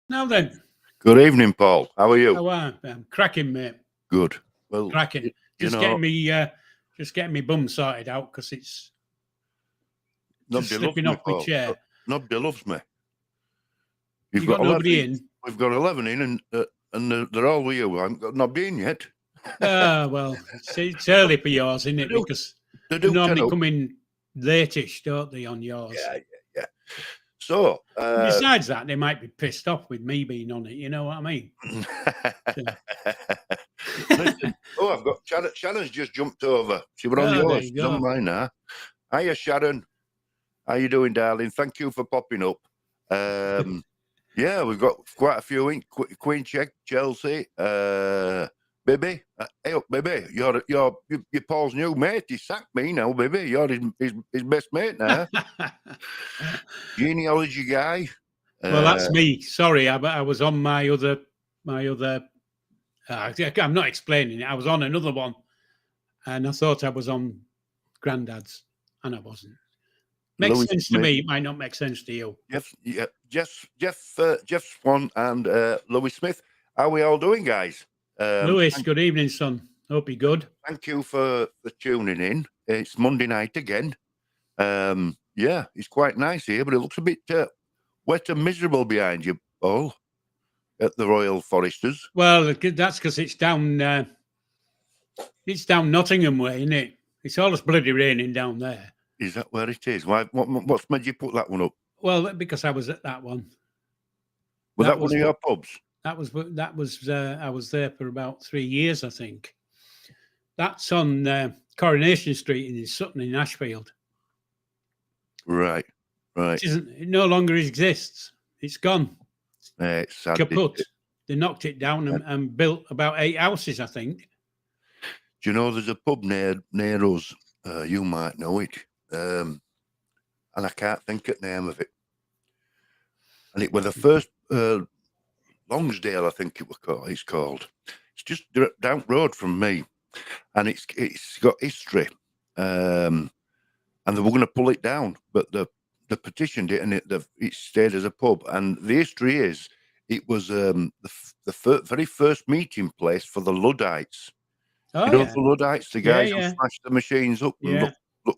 Now then, Good evening, Paul. How are you? how are cracking, mate? Good. Well, Cracking. you Just know, getting me bum sorted out because it's just nobody loves slipping me, off my Paul. chair. Nobody loves me. You You've got got nobody 11. in? We've got 11 in, and they're all with you. I haven't got nobody in yet. Well, it's early for yours, isn't They it? do, Because they they do turn normally up. come in latish, don't they, on yours? Yeah. So, Besides that, they might be pissed off with me being on it. You know what I mean? So, listen. Oh, I've got Sharon. Shannon's just jumped over. She was on there yours. you She's on go. mine now. Hiya, Sharon. How you doing, darling? Thank you for popping up. Yeah, we've got quite a few in. Queen Check, Chelsea, Bibby. Hey up, Bibby. You're Paul's new mate. He sacked me now, Bibby. You're his best mate now. Genealogy guy. Well, that's me. Sorry, I was on my other. I'm not explaining it. I was on another one, and I thought I was on Grandad's, and I wasn't. Makes Louis sense to Smith. me. It might not make sense to you. Jeff Swan and Louis Smith. How are we all doing, guys? Louis, good evening, son. Hope you're good. Thank you for tuning in. It's Monday night again. Yeah, it's quite nice here, but it looks a bit wet and miserable behind you, Paul, at the Royal Foresters. Well, that's because it's down Nottingham way, isn't it? It's always bloody raining down there. Is that where it is? Why? What's made you put that one up? Well, because I was at that one. Was that one of your pubs? I was there for about 3 years, I think. That's on Coronation Street in Sutton in Ashfield. Right. It no longer exists. It's gone. It's sad. Kaput. They knocked it down and built about 8 houses, I think. Do you know there's a pub near us? You might know it. And I can't think of the name of it. And it was the first Longsdale, I think it's called. It's just down road from me, and it's got history. And they were going to pull it down, but they petitioned it, and it stayed as a pub. And the history is, it was the very first meeting place for the Luddites. Oh, the Luddites, the guys who yeah. smashed the machines up. Yeah.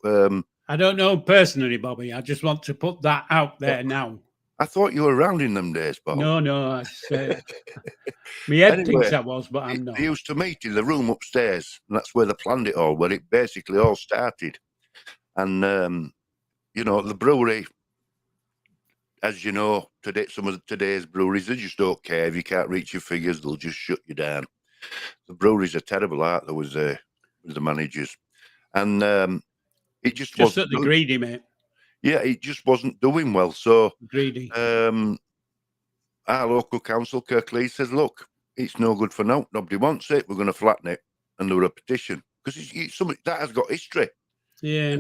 And I don't know personally, Bobby. I just want to put that out there now. I thought you were around in them days, Paul. No. My head thinks I was, but I'm not. They used to meet in the room upstairs, and that's where they planned it all, where it basically all started. And the brewery, as you know, today some of today's breweries, they just don't care if you can't reach your figures; they'll just shut you down. The breweries are terrible, aren't they? Was the managers, and it just wasn't that they're greedy, mate. Yeah, it just wasn't doing well. So greedy. Our local council, Kirklee, says, "Look, it's no good for now. Nobody wants it. We're going to flatten it." And there were a petition because it's something that has got history. Yeah.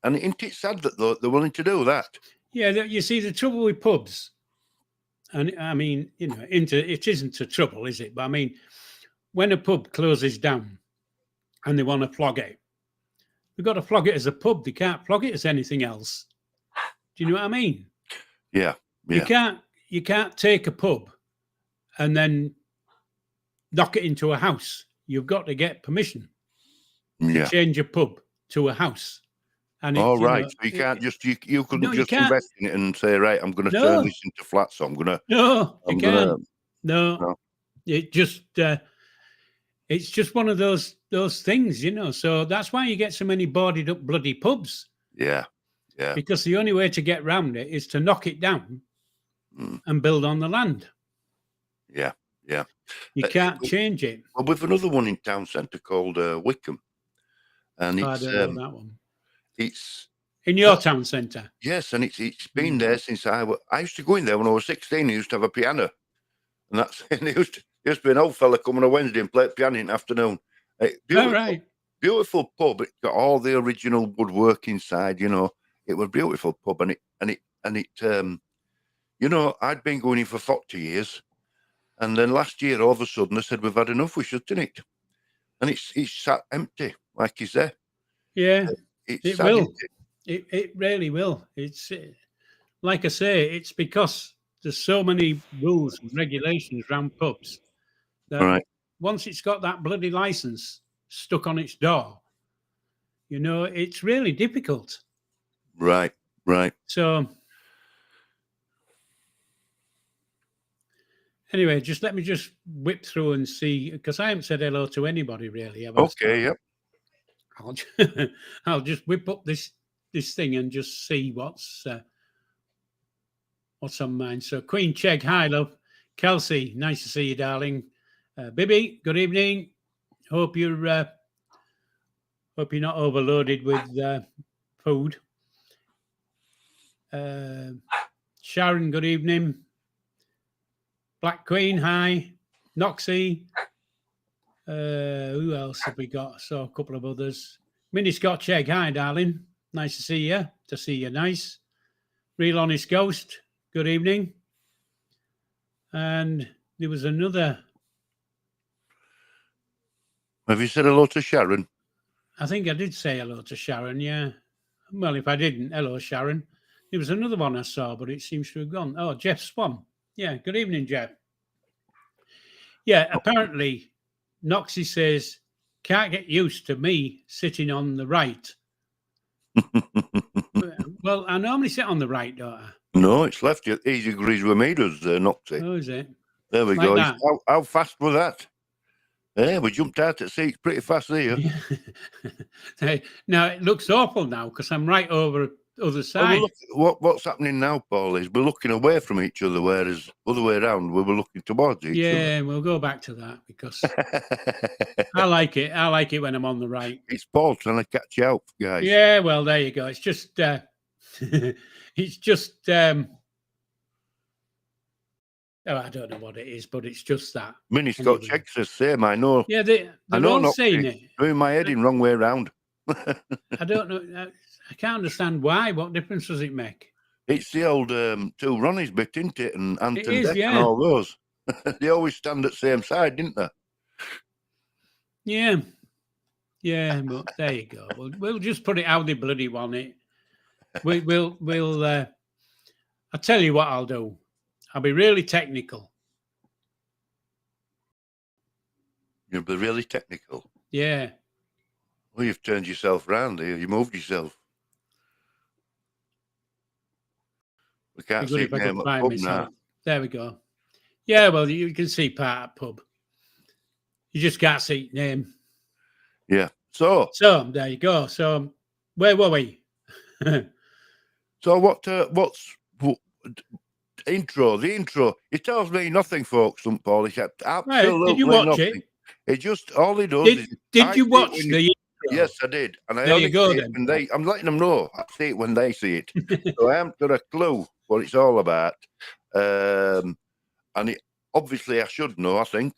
And isn't it sad that they're willing to do that? Yeah, you see, the trouble with pubs, and I mean, it isn't a trouble, is it? But I mean, when a pub closes down and they want to flog it, they've got to flog it as a pub. They can't flog it as anything else. Do you know what I mean? Yeah. You can't take a pub and then knock it into a house. You've got to get permission to change a pub to a house. And so you can't you couldn't just invest in it and say, right, I'm going to turn this into flats. So I'm going to. No, you can't. No. It just it's just one of those things, So that's why you get so many boarded up bloody pubs. Yeah. Because the only way to get round it is to knock it down and build on the land. Yeah. You can't change it. Well, we've another one in town centre called Wickham, and I don't know that one. It's in your town centre. Yes, and it's been there since I used to go in there when I was 16. I used to have a piano, and there used to be an old fella come on a Wednesday and play piano in the afternoon. Beautiful pub. It got all the original woodwork inside. It was a beautiful pub, and it I'd been going in for 40 years, and then last year all of a sudden they said we've had enough. We're shutting it, and it's sat empty, like you say. Yeah, it will. It really will. It's like I say. It's because there's so many rules and regulations around pubs that Right. once it's got that bloody license stuck on its door, you know, it's really difficult. Right. Right. So anyway, just let me just whip through and see, because I haven't said hello to anybody really, have I? Okay. Yep. I'll, I'll just whip up this thing and just see what's on mine. So Queen Chegg, hi love. Kelsey, nice to see you, darling. Bibby, good evening. Hope you're not overloaded with food. Sharon, good evening. Black Queen, hi. Noxie. Who else have we got? So a couple of others. Minnie Scott Chegg, hi, darling. Nice to see you. To see you, nice. Real Honest Ghost, good evening. And there was another. Have you said hello to Sharon? I think I did say hello to Sharon, yeah. Well, if I didn't, hello, Sharon. There was another one I saw, but it seems to have gone. Oh, Jeff Swan. Yeah, good evening, Jeff. Yeah, apparently, Noxie says, can't get used to me sitting on the right. Well, I normally sit on the right, don't I? No, it's left. He agrees with me, does Noxie. Oh, is it? There we Like go. that. How fast was that? Yeah, we jumped out at seats pretty fast there. Now, it looks awful now because I'm right over the other side. What's happening now, Paul, is we're looking away from each other, whereas other way around, we were looking towards each other. Yeah, we'll go back to that because I like it. I like it when I'm on the right. It's Paul trying to catch you out, guys. Yeah, well, there you go. It's just, it's just, oh, I don't know what it is, but it's just that. Minnie Scott Anyway. Chegg says same. I know. Yeah, they're all saying it. Doing my head in wrong way around. I don't know. I can't understand why. What difference does it make? It's the old two Ronnies bit, isn't it? And Anton is, Deck yeah. and all those. They always stand at the same side, didn't they? Yeah. Yeah, but there you go. We'll just put it how they bloody want it. We'll I'll tell you what I'll do. I'll be really technical. You'll be really technical. Yeah. Well, you've turned yourself round here. You moved yourself. We can't see the name of the pub now. There we go. Yeah, well, you can see part of pub. You just can't see name. Yeah. So there you go. So where were we? So what's intro? The intro. It tells me nothing, folks. St. Paul. Except absolutely did you watch nothing. It just all it does is. Did you watch the intro? Yes, I did, and I there only you go. See it when I'm letting them know. I see it when they see it, so I haven't got a clue what it's all about. And obviously I should know. I think.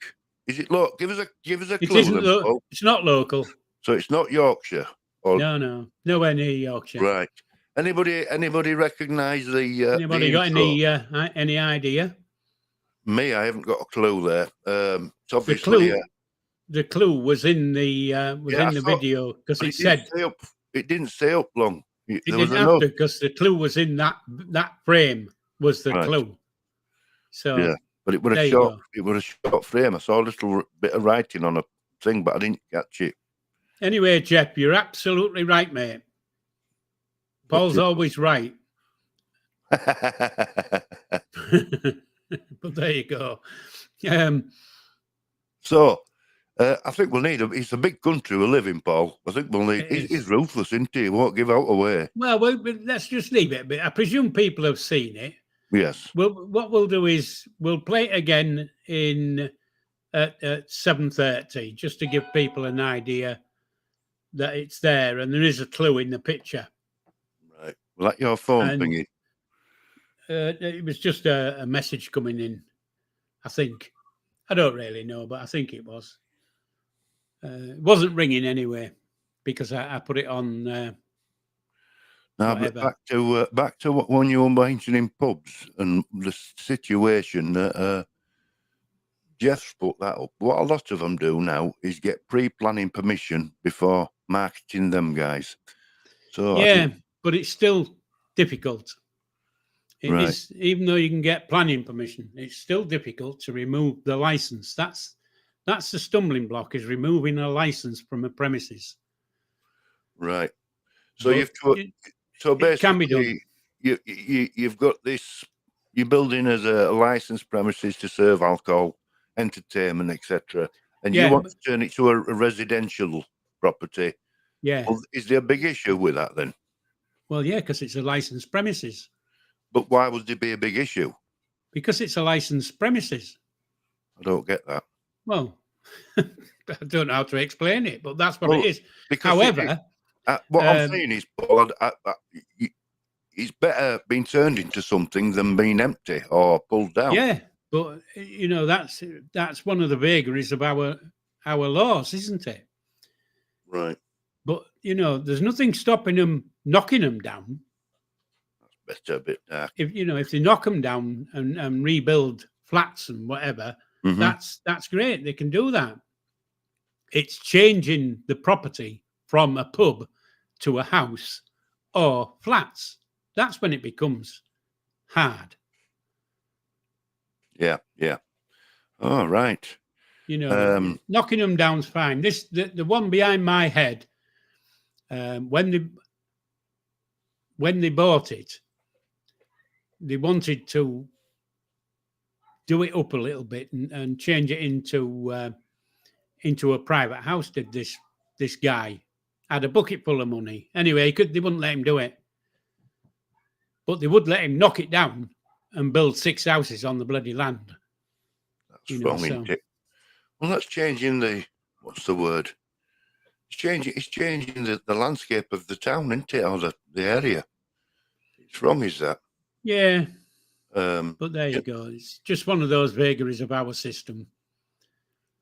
Is it look? Give us a clue. It isn't. It's not local. So it's not Yorkshire. No, nowhere near Yorkshire. Right. Anybody recognise the? Anybody got any idea? Me, I haven't got a clue there. It's obviously the clue was in the video because it said it didn't stay up long. It didn't have to because the clue was in that frame was the clue. So yeah, but it was a short. It was a short frame. I saw a little bit of writing on a thing, but I didn't catch it. Anyway, Jeff, you're absolutely right, mate. Paul's always right. But there you go. So I think we'll need it's a big country we live in, Paul. I think we'll need. He's ruthless, isn't he? He won't give out away. Well, let's just leave it a bit. I presume people have seen it. Yes. Well, what we'll do is we'll play it again at 7:30, just to give people an idea that it's there and there is a clue in the picture. Right. Well, that your phone thingy. It was just a message coming in, I think. I don't really know, but I think it was. It wasn't ringing anyway because I put it on. Now, but back to what one you were mentioning pubs and the situation that Jeff's put that up. What a lot of them do now is get pre-planning permission before marketing them, guys. So yeah, but it's still difficult. It is, even though you can get planning permission, it's still difficult to remove the license. That's the stumbling block, is removing a license from a premises. Right. So But so it can be done. basically, you've got this. You're building as a licensed premises to serve alcohol, entertainment, etc., and you Yeah, want to turn it to a residential property. yeah. Well, is there a big issue with that then? Well, yeah, because it's a licensed premises. But why would there be a big issue? Because it's a licensed premises. I don't get that. Well, I don't know how to explain it, but that's what it is. Because However, what I'm saying is, Paul, it's better being turned into something than being empty or pulled down. yeah, but that's one of the vagaries of our laws, isn't it? Right. But there's nothing stopping them knocking them down. That's better a bit dark. If they knock them down and rebuild flats and whatever, that's great. They can do that. It's changing the property from a pub to a house or flats. That's when it becomes hard. Yeah. All right. Knocking them down's fine. The one behind my head, when they bought it, they wanted to do it up a little bit and change it into a private house. Did this guy had a bucket full of money? Anyway, they wouldn't let him do it, but they would let him knock it down and build 6 houses on the bloody land. That's wrong, isn't it? Well, that's changing what's the word? It's changing the landscape of the town, isn't it, or the area. It's wrong, is that? Yeah. But there you go. It's just one of those vagaries of our system.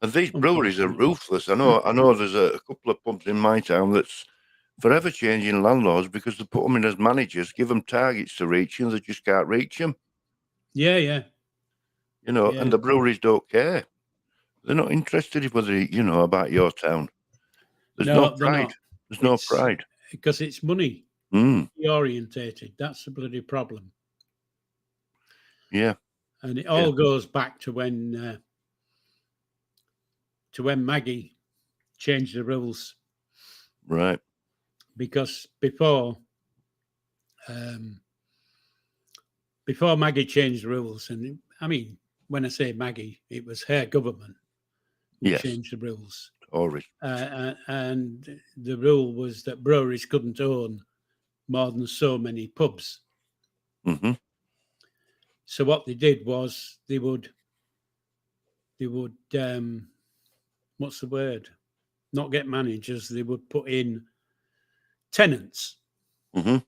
And these breweries are ruthless. I know there's a couple of pubs in my town that's forever changing landlords because they put them in as managers, give them targets to reach, and they just can't reach them. Yeah. And the breweries don't care. They're not interested in whether about your town. There's no pride. There's no pride because it's money orientated. That's the bloody problem. Yeah, and it all goes back to when Maggie changed the rules, right? Because before Maggie changed the rules, and I mean, when I say Maggie, it was her government who changed the rules. And the rule was that breweries couldn't own more than so many pubs. Mm-hmm. So what they did was they would what's the word? Not get managers. They would put in tenants, but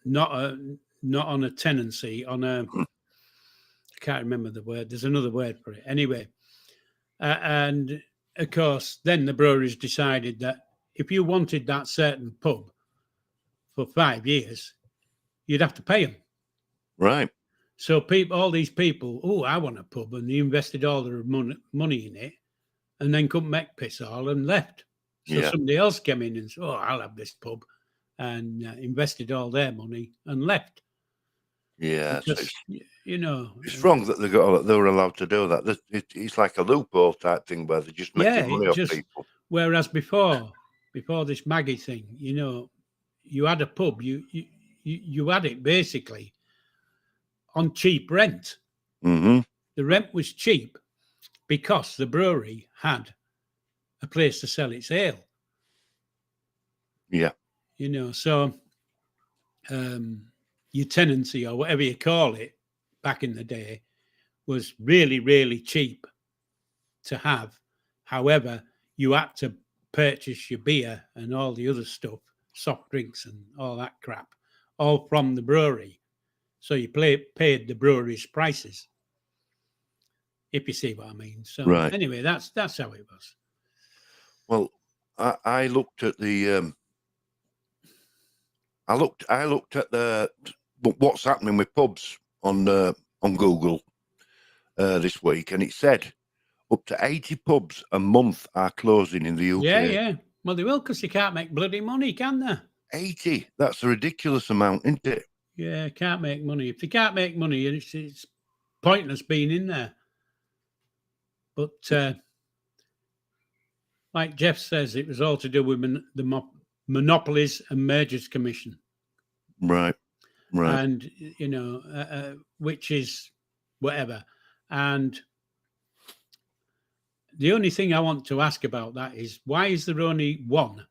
not on a tenancy, on a I can't remember the word. There's another word for it. Anyway, and of course, then the breweries decided that if you wanted that certain pub for 5 years, you'd have to pay them. Right. So all these people, I want a pub, and they invested all their money in it, and then couldn't make piss all and left. So somebody else came in and said, I'll have this pub, and invested all their money and left. Yeah, because, it's wrong that they were allowed to do that. It's like a loophole type thing where they're just making money off people. Whereas before this Maggie thing, you had a pub, you had it basically on cheap rent. Mm-hmm. The rent was cheap because the brewery had a place to sell its ale. Yeah. So your tenancy, or whatever you call it, back in the day, was really, really cheap to have. However, you had to purchase your beer and all the other stuff, soft drinks and all that crap, all from the brewery. So you paid the brewery's prices, if you see what I mean. So anyway, that's how it was. Well, I looked at the I looked at what's happening with pubs on Google this week, and it said up to 80 pubs a month are closing in the UK. Yeah. Well, they will, because they can't make bloody money, can they? 80. That's a ridiculous amount, isn't it? Yeah, can't make money. If they can't make money, it's pointless being in there. But like Jeff says, it was all to do with the Monopolies and Mergers Commission. Right. And, which is whatever. And the only thing I want to ask about that is, why is there only one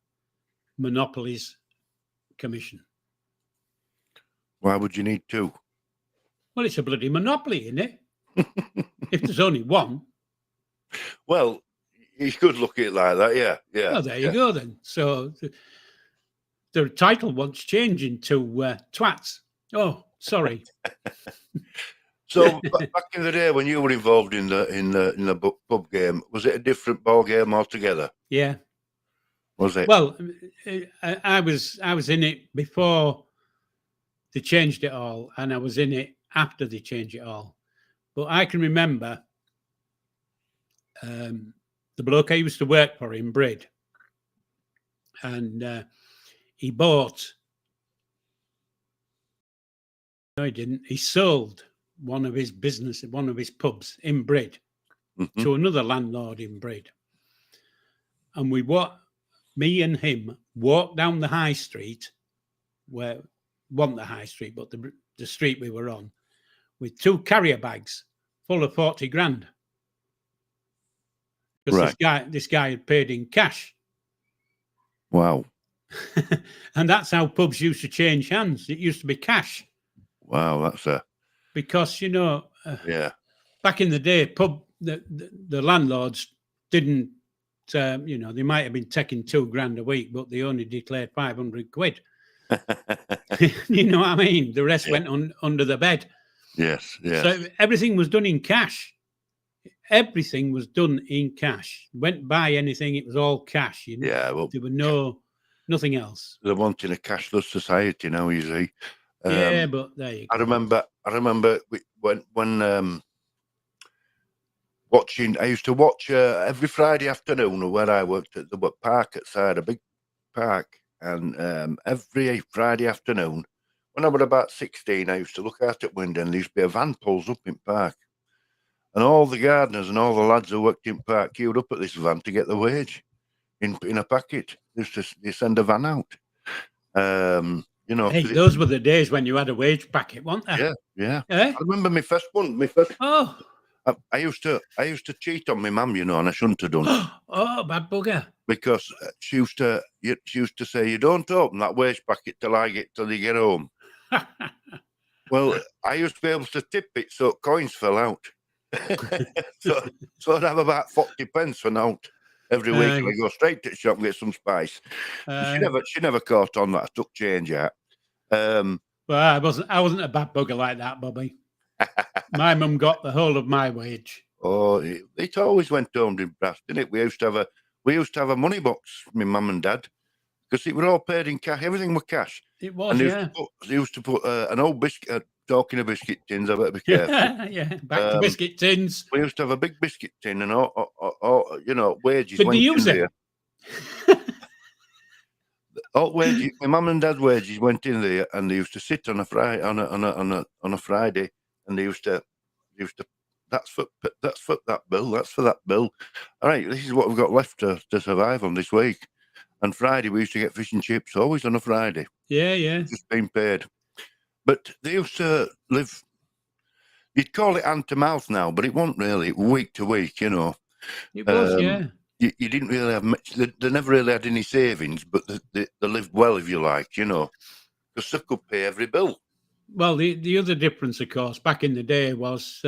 Monopolies Commission? Why would you need two? Well, it's a bloody monopoly, isn't it? If there's only one. Well, you could look at it like that, yeah. Well, there you go then. So the title wants changing to Twats. Oh, sorry. So back in the day when you were involved in the pub game, was it a different ball game altogether? Yeah. Was it? Well, I was in it before they changed it all, and I was in it after they changed it all. But I can remember the bloke I used to work for in Brid, and he bought. No, he didn't. He sold one of his pubs in Brid to another landlord in Brid, and me and him walked down the high street, where wasn't the high street, but the street we were on, with 2 carrier bags full of 40 grand. Because this guy had paid in cash. Wow. And that's how pubs used to change hands. It used to be cash. Wow, that's because yeah. Back in the day, the landlords didn't. They might have been taking 2 grand a week, but they only declared 500 quid. You know what I mean? The rest went under the bed. Yes, yes. So everything was done in cash. Everything was done in cash. Went buy anything, it was all cash. Yeah, well, there were nothing else. They're wanting a cashless society now, you see. Yeah, but there you go. I remember when watching. I used to watch every Friday afternoon where I worked at the park outside, a big park, and every Friday afternoon when I was about 16, I used to look out at window and there used to be a van pulls up in park, and all the gardeners and all the lads who worked in park queued up at this van to get the wage in a packet. They send a van out. Hey, those were the days when you had a wage packet, weren't they? Yeah. Eh? I remember my first one. Oh. I used to cheat on my mum, and I shouldn't have done. Oh, bad bugger! Because she used to say, "You don't open that wage packet till you get home." Well, I used to be able to tip it so coins fell out. so I'd have about 40 pence for out every week, and I go straight to the shop and get some spice. She never caught on that I took change out. Well, I wasn't a bad bugger like that, Bobby. My mum got the whole of my wage. Oh, it always went home in brass, didn't it? We used to have a money box, my mum and dad, because it were all paid in cash. Everything was cash. It was, and they used to put an old biscuit. Talking of biscuit tins, I better be careful. Back to biscuit tins. We used to have a big biscuit tin, and all wages Did went they use in it? there. All wages, my mum and dad's wages went in there, and they used to sit on a Friday, on a Friday, and they used to. That's for that bill. That's for that bill. All right, this is what we've got left to survive on this week. And Friday we used to get fish and chips always on a Friday. Yeah. Just being paid. But they used to live. You'd call it hand to mouth now, but it wasn't really week to week. It was, yeah. You didn't really have much. They never really had any savings, but they lived well, if you like, because they could pay every bill. Well, the other difference, of course, back in the day was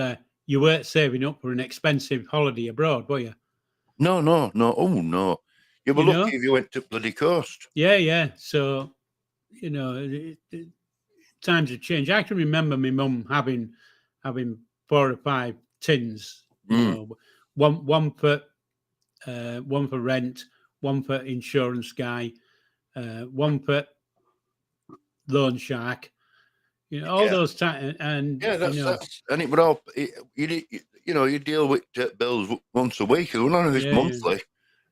you weren't saving up for an expensive holiday abroad, were you? No. Oh, no. You were lucky if you went to bloody coast. Yeah. So, times have changed. I can remember my mum having 4 or 5 tins. One for rent, one for insurance guy, one for loan shark. All those times, and that's and it would all. You deal with bills once a week. None of this monthly. Yeah.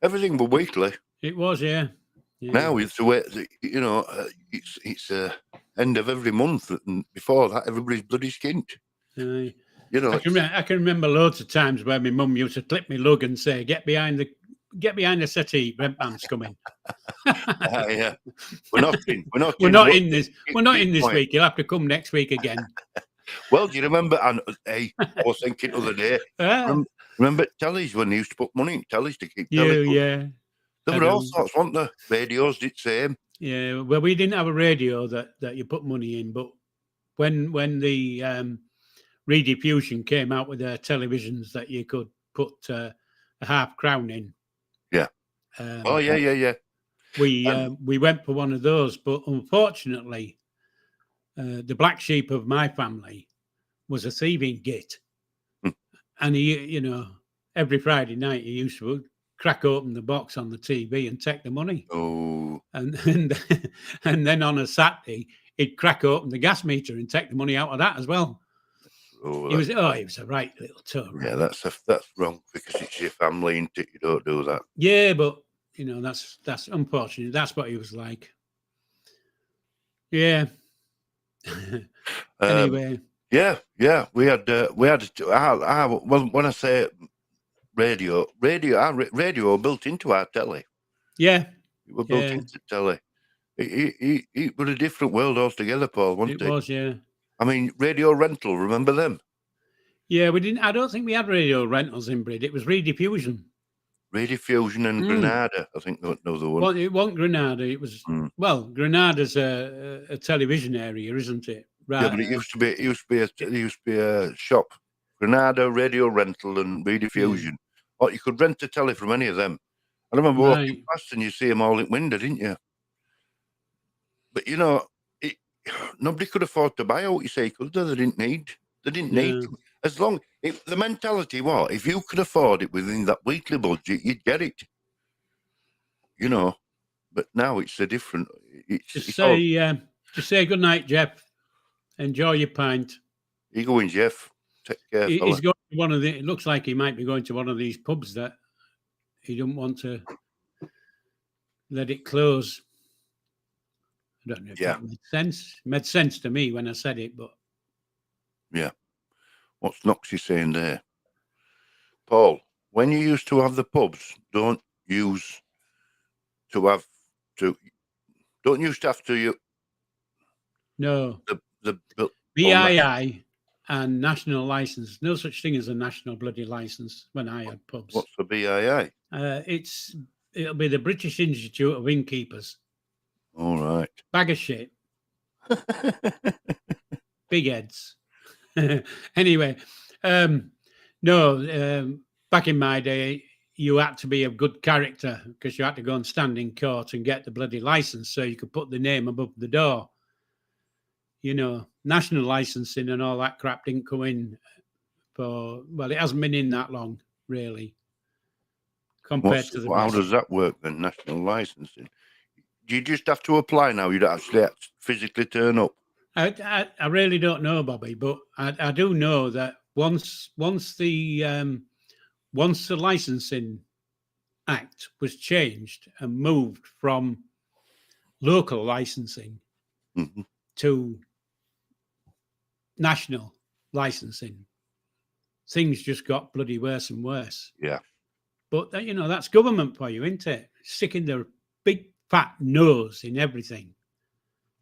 Everything was weekly. It was, yeah. Now it's the way. It's end of every month, and before that, everybody's bloody skint. You know, I can remember loads of times where my mum used to clip me lug and say, "Get behind the settee, Brent man's coming." Yeah, we're not in. We're not in this. Keep We're not in this going. week. You'll have to come next week again. Well, do you remember? And hey, I was thinking the other day. Remember tellies when they used to put money in tellies to keep tellies? Yeah. There were all sorts, weren't there? Radios did the same. Yeah. Well, we didn't have a radio that you put money in, but when the rediffusion came out with their televisions that you could put a £0.50 in. Yeah. Yeah. We went for one of those, but unfortunately, the black sheep of my family was a thieving git, and he, every Friday night he used to crack open the box on the TV and take the money. Oh. And then on a Saturday he'd crack open the gas meter and take the money out of that as well. He was a right little toe. Right? Yeah, that's wrong because it's your family, and you don't do that. Yeah, but that's unfortunate. That's what he was like. Yeah. Anyway. Yeah. We had. Well, when I say radio built into our telly. Yeah. It was built into telly. It was a different world altogether, Paul, wasn't it? It was, yeah. I mean, radio rental. Remember them? Yeah, we didn't. I don't think we had radio rentals in Brid. It was rediffusion. Rediffusion and Granada, I think that was the one. Well, it wasn't Granada. It was Granada's a television area, isn't it? Right. Yeah, but it used to be a shop. Granada, radio rental, and rediffusion. Or you could rent a telly from any of them. I remember walking past and you see them all in window, didn't you? But nobody could afford to buy out. You say, because they didn't need. They didn't need. As long the mentality was, if you could afford it within that weekly budget, you'd get it. But now it's a different. Just say good night, Jeff. Enjoy your pint. You going, Jeff? Take care. He's going to one of the. It looks like he might be going to one of these pubs that he don't want to let it close. I don't know if that made sense. It made sense to me when I said it, but yeah. What's Noxie saying there? Paul, when you used to have the pubs, don't use to have to you. No. The BII and national license. No such thing as a national bloody license when I had pubs. What's the BII? It'll be the British Institute of Innkeepers. All right. Bag of shit. Big heads. Anyway, back in my day, you had to be of good character because you had to go and stand in court and get the bloody license so you could put the name above the door. National licensing and all that crap didn't come in it hasn't been in that long, really. Compared to the how does that work then, national licensing? Do you just have to apply now? You don't actually have to physically turn up? I really don't know, Bobby, but I do know that once the licensing act was changed and moved from local licensing to national licensing, things just got bloody worse and worse. Yeah. But that's government for you, isn't it? Sticking their big fat nose in everything.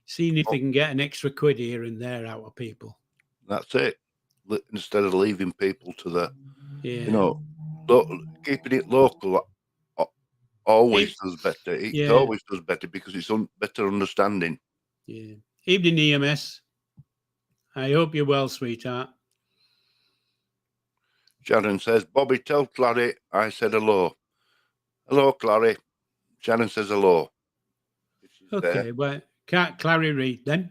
Seeing if they can get an extra quid here and there out of people. That's it. Instead of leaving people to the, keeping it local always does better. It always does better because it's better understanding. Yeah. Evening, EMS. I hope you're well, sweetheart. Sharon says, Bobby, tell Clary I said hello. Hello, Clary. Sharon says hello. Okay, well, can't Clary read then?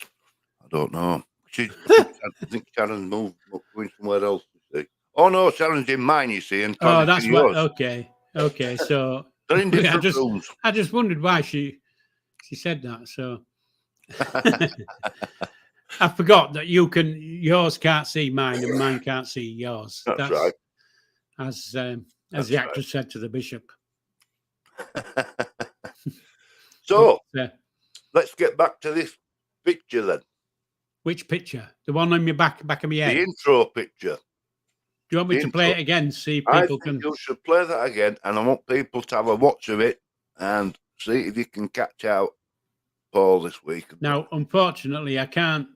I don't know. I think Sharon's moved going somewhere else. You see. Oh no, Sharon's in mine, you see, and that's what. Okay. So they're in different rooms. I just wondered why she said that. So I forgot that yours can't see mine and mine can't see yours. That's right. As the actress said to the bishop. So, let's get back to this picture then. Which picture? The one on your back of my head. The intro picture. Do you want me The to play intro. it again? See if I people think can. you should play that again, and I want people to have a watch of it and see if you can catch out Paul this week. Now, unfortunately, I can't.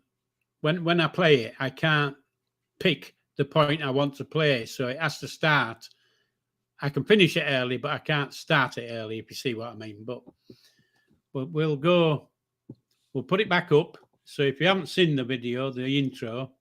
When I play it, I can't pick the point I want to play, so it has to start. I can finish it early, but I can't start it early, if you see what I mean. But we'll go. We'll put it back up. So if you haven't seen the video, the intro.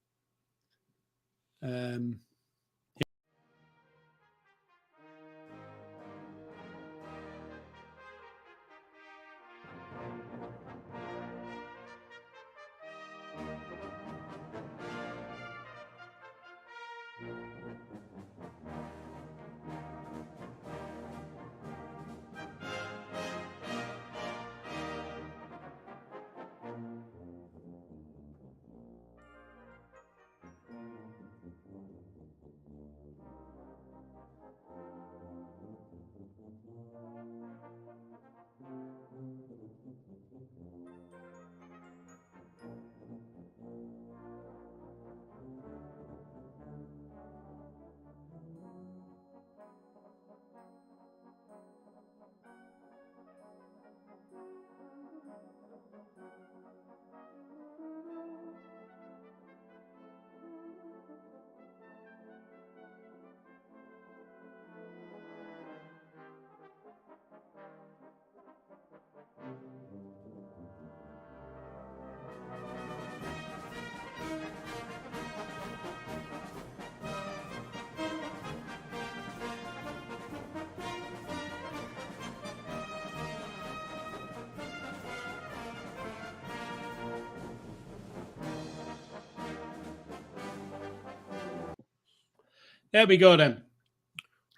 There we go then.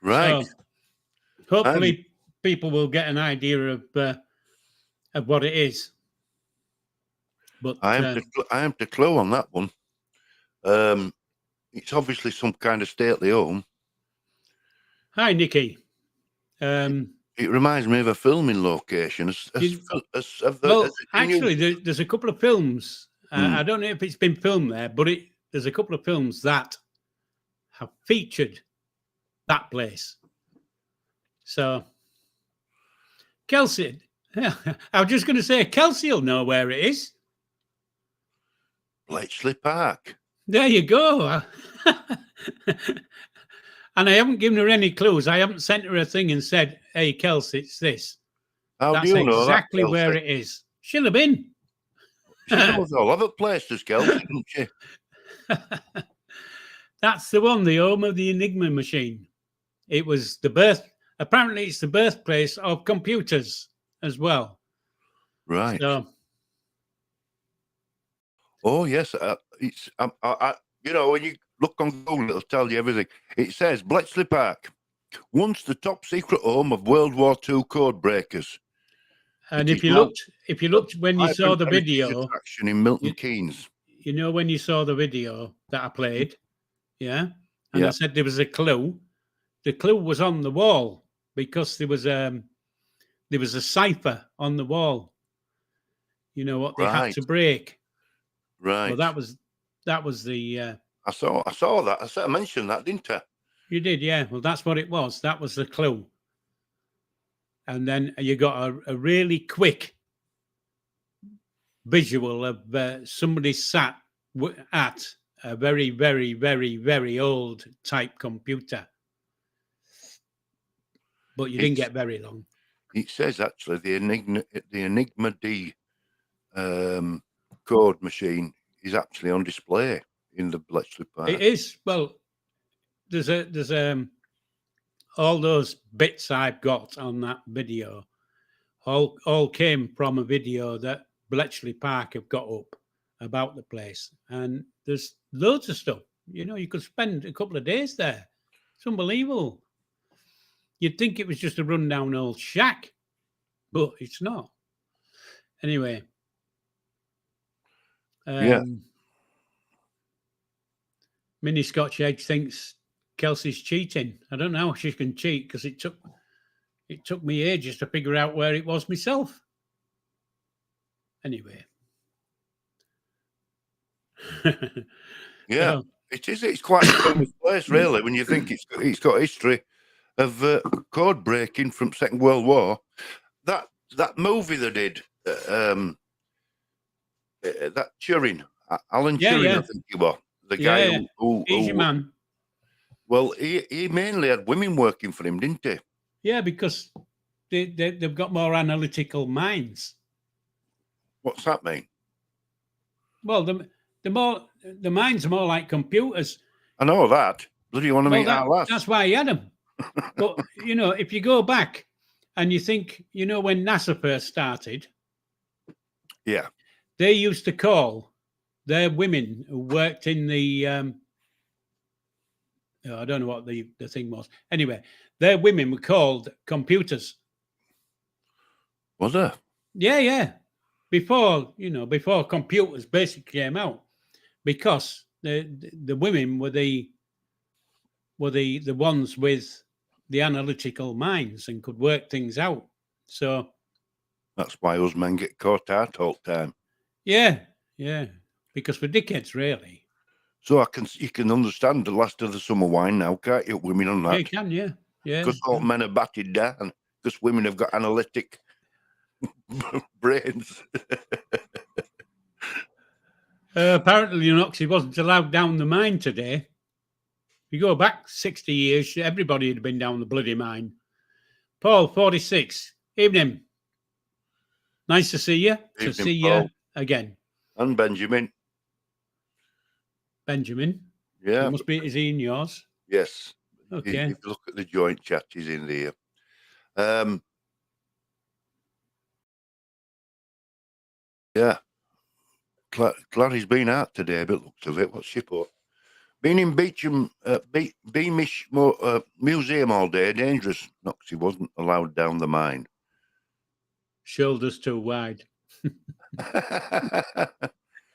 Right. So hopefully people will get an idea of what it is. But I am to clue on that one. It's obviously some kind of stately home. Hi, Nikki. It reminds me of a filming location. Actually, there's a couple of films. I don't know if it's been filmed there, but there's a couple of films that have featured that place. So, Kelsey, I was just going to say, Kelsey will know where it is. Bletchley Park. There you go. And I haven't given her any clues. I haven't sent her a thing and said, hey, Kelsey, it's this. How do you know exactly that, where it is. She'll have been. She knows all other places, Kelsey, doesn't she? That's the one, the home of the Enigma machine. It was apparently it's the birthplace of computers as well. Right. So, oh, yes. It's, when you look on Google, it'll tell you everything. It says Bletchley Park, once the top secret home of World War II code breakers. And if you looked when you saw the video, attraction in Milton Keynes. You know, when you saw the video that I played, yeah, and I said there was a clue. The clue was on the wall because there was a cipher on the wall. You know what they had to break. Right. Well, that was the. I saw that. I mentioned that, didn't I? You did, yeah. Well, that's what it was. That was the clue. And then you got a really quick visual of somebody sat at a very, very, very, very old type computer. But you didn't get very long. It says actually the Enigma D code machine is actually on display in the Bletchley Park. It is. Well, there's all those bits I've got on that video all came from a video that Bletchley Park have got up about the place. And there's loads of stuff. You know, you could spend a couple of days there. It's unbelievable. You'd think it was just a rundown old shack, but it's not. Anyway. Mini Scotch Egg thinks Kelsey's cheating. I don't know how she can cheat because it took me ages to figure out where it was myself. Anyway. Yeah, So, it is. It's quite a famous place, really, when you think it's got history of code breaking from Second World War. That movie they did, that Turing, Alan yeah, Turing, yeah, I think he was the guy yeah. Easy who man. well, he mainly had women working for him, didn't he? Yeah, because they've got more analytical minds. What's that mean? Well, the minds are more like computers. I know that. Bloody want to Well, meet our lass. that's why he had them. But if you go back and you think, when NASA first started, Yeah, they used to call their women who worked in the I don't know what the thing was. Anyway, their women were called computers. was there? Yeah, yeah. Before computers basically came out, because the women were the ones with the analytical minds and could work things out. So That's why us men get caught out all the time. yeah, because we're dickheads, really. So you can understand the last of the summer wine now, can't you? Women on Yeah, that. you can, yeah. Because all men are batted down. Because women have got analytic brains. Apparently, Oxy wasn't allowed down the mine today. If you go back 60 years, everybody had been down the bloody mine. Paul, 46. Evening. Nice to see you. Evening, See Paul. you again. And Benjamin. Benjamin. Yeah. Is he in yours? Yes. Okay. If you look at the joint chat, he's in there. Yeah. Clary's been out today, but looks of it. What's she put? Been in Beamish Museum all day. Dangerous. Noxie wasn't allowed down the mine. Shoulders too wide.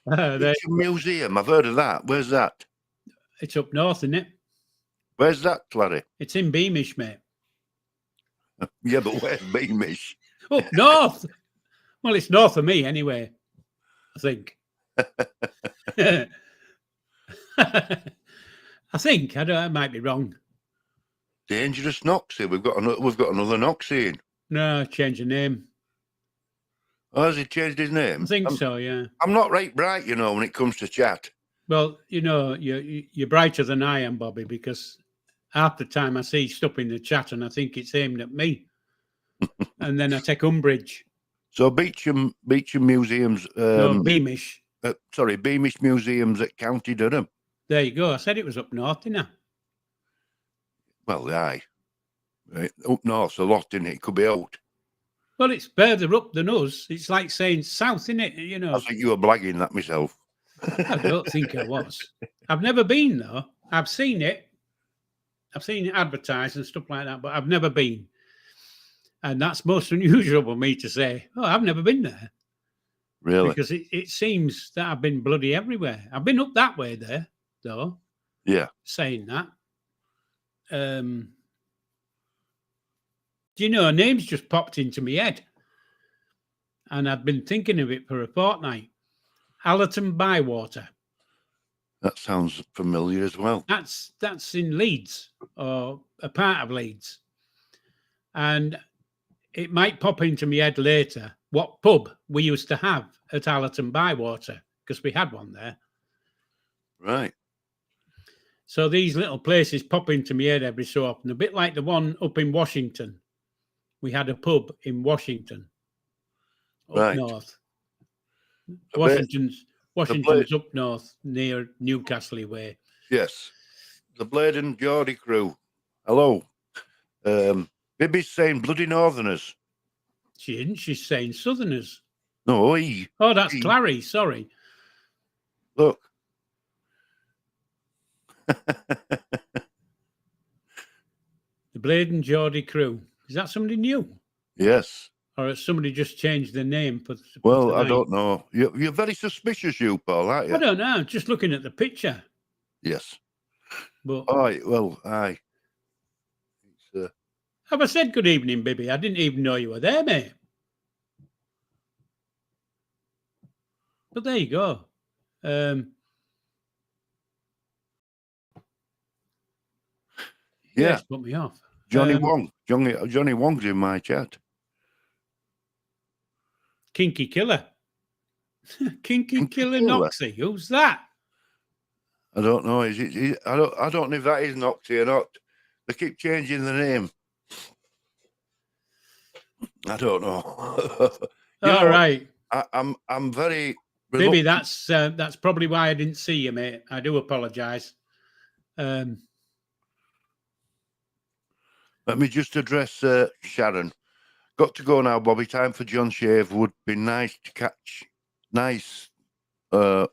Beamish Museum. I've heard of that. Where's that? It's up north, isn't it? Where's that, Clary? It's in Beamish, mate. Yeah, but where's Beamish? Up north. Well, it's north of me anyway, I think. I think. I might be wrong. Dangerous Noxie. We've got another Noxie in. No, change the name. Oh, has he changed his name? I think so, yeah. I'm not right bright, when it comes to chat. Well, you're brighter than I am, Bobby, because half the time I see stuff in the chat and I think it's aimed at me. And then I take umbrage. So Beecham Museums. No, Beamish. Beamish Museums at County Durham. There you go. I said it was up north, didn't I? Well, aye. Right. Up north's a lot, isn't it? It could be out. Well, it's further up than us. It's like saying south, isn't it? I think you were blagging that myself. I don't think I was. I've never been, though. I've seen it. I've seen it advertised and stuff like that, but I've never been. And that's most unusual for me to say, oh, I've never been there. Really? Because it seems that I've been bloody everywhere. I've been up that way there, though. Yeah. Saying that. Do you know, a name's just popped into my head. And I've been thinking of it for a fortnight. Allerton Bywater. That sounds familiar as well. That's in Leeds, or a part of Leeds. And it might pop into my head later what pub we used to have at Allerton Bywater, because we had one there. Right. So these little places pop into my head every so often, a bit like the one up in Washington. We had a pub in Washington, up north. Washington's up north near Newcastle way. Yes. The Blade and Geordie crew. Hello. Bibby's saying bloody Northerners. She isn't. She's saying Southerners. No, Oh, that's Clary. Sorry. Look. The Blade and Geordie crew. Is that somebody new? Yes. Or has somebody just changed the name? Well, I don't know. You're very suspicious, you, Paul, aren't you? I don't know. Just looking at the picture. Yes. But aye. Have I said good evening, Bibby? I didn't even know you were there, mate. But there you go. Yeah, it's put me off. Johnny Wong. Johnny Wong's in my chat. Kinky Killer. Kinky Killer Killer. Noxie. Who's that? I don't know. Is it? I don't know if that is Noxie or not. They keep changing the name. I don't know. All right. I'm very Maybe that's probably why I didn't see you, mate. I do apologise. Let me just address Sharon. Got to go now, Bobby. Time for John Shave. Would be nice to catch. Nice. You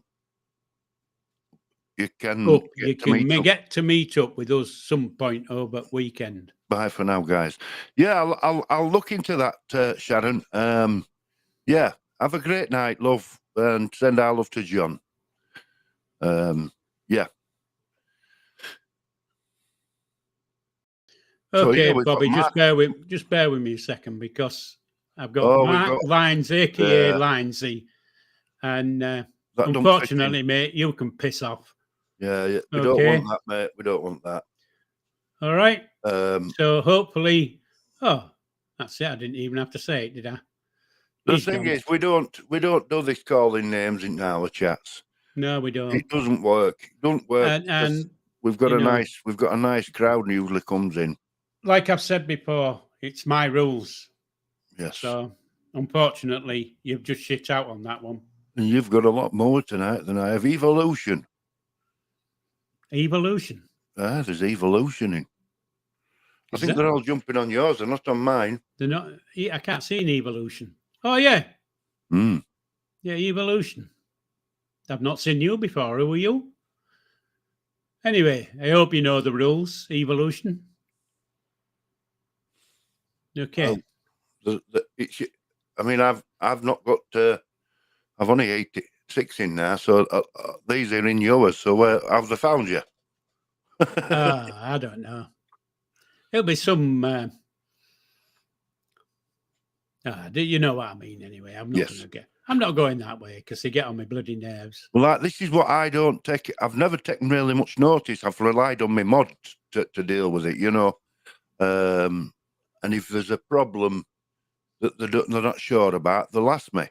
can get to meet up with us some point over weekend. Bye for now, guys. Yeah, I'll look into that, Sharon. Yeah, have a great night, love, and send our love to John. Yeah. Okay, so, Bobby, just bear with me a second, because I've got Mark Lines, aka Linesy, and unfortunately, mate, you can piss off. Yeah, we don't want that, mate. We don't want that. All right. So hopefully, that's it. I didn't even have to say it, did I? The thing is, we don't do this calling names in our chats. No, we don't. It doesn't work. It doesn't work. And we've got a nice crowd usually comes in. Like I've said before, it's my rules. Yes. So unfortunately, you've just shit out on that one. And you've got a lot more tonight than I have. Evolution. There's evolution in. I think they're all jumping on yours. They're not on mine. They're not. I can't see an evolution. Oh yeah. Yeah, evolution. I've not seen you before. Who are you? Anyway, I hope you know the rules. Evolution. Okay. I mean, I've not got. I've only 86 in now, so these are in yours. So where have they found you? I don't know. It'll be some. You know what I mean. Anyway, I'm not going that way, because they get on my bloody nerves. Well, this is what I don't take. I've never taken really much notice. I've relied on my mod to deal with it, you know. And if there's a problem that they're not sure about, they'll ask me.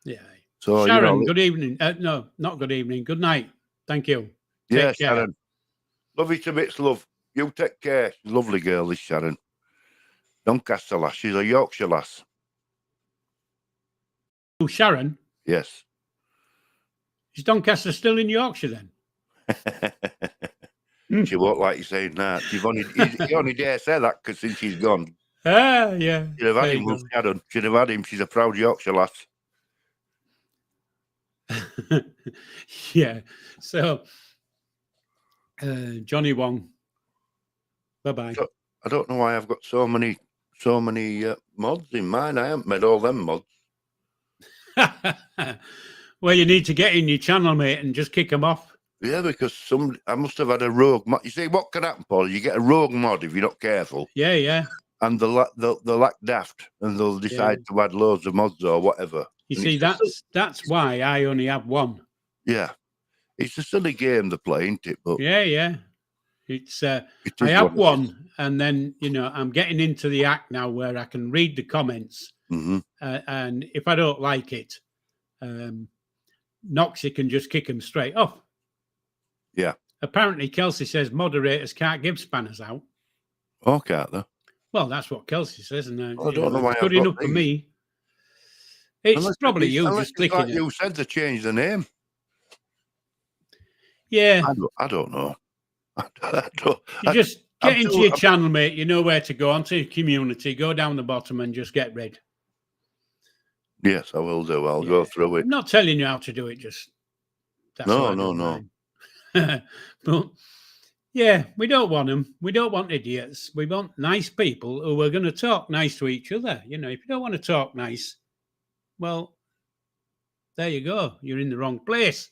Yeah. So Sharon, good evening. No, not good evening. Good night. Thank you. Yeah, Sharon. Love you to bits, love. You take care. Lovely girl, this Sharon. Doncaster lass. She's a Yorkshire lass. Oh, Sharon? Yes. Is Doncaster still in Yorkshire then? She won't like you saying that. You only dare say that because since she's gone. Yeah. She'd have had him with Sharon. She'd have had him. She's a proud Yorkshire lass. Yeah. So, Johnny Wong. Bye-bye. I don't know why I've got so many mods in mine. I haven't made all them mods. Well, you need to get in your channel, mate, and just kick them off. Yeah, because I must have had a rogue mod. You see, what can happen, Paul? You get a rogue mod if you're not careful. Yeah. And they'll act daft, and they'll decide to add loads of mods or whatever. You see, that's why I only have one. Yeah, it's a silly game they're playing, isn't it? But yeah. It's I have one, and then I'm getting into the act now where I can read the comments, and if I don't like it, Noxie can just kick them straight off. Yeah. Apparently, Kelsey says moderators can't give spanners out. Oh, can't they? Well, that's what Kelsey says, and I don't know why. Good enough for me. It's probably you just clicking like it. You said to change the name. Yeah. I don't know. You just get into your channel, mate. You know where to go. Onto your community. Go down the bottom and just get rid. Yes, I will do. I'll go through it. I'm not telling you how to do it. No. But yeah, we don't want them. We don't want idiots. We want nice people who are going to talk nice to each other. If you don't want to talk nice, well, there you go. You're in the wrong place.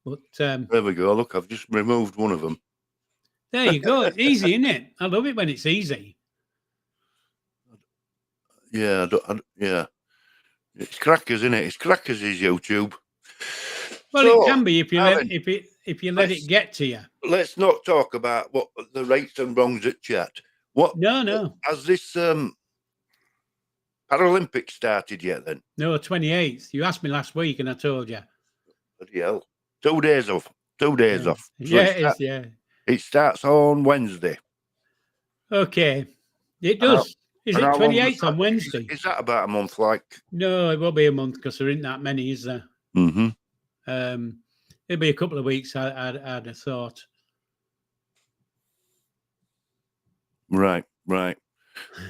But there we go. Look, I've just removed one of them. There you go. Easy, isn't it? I love it when it's easy. Yeah, yeah. It's crackers, isn't it? It's crackers is YouTube. Well, So, it can be if you let Alan, if you let it get to you. let's not talk about what the rights and wrongs at chat. What No. has this Paralympics started yet? Then No, 28th. You asked me last week, and I told you. bloody hell, 2 days off. 2 days Yeah, off. So yeah, it is. Yeah. it starts on Wednesday. Okay, it And how- does. Is and it how long does 28th on that- Wednesday? Is that about a month? Like, No, it won't be a month because there isn't that many, is there? mm-hmm. It'll be a couple of weeks. I'd have thought. Right.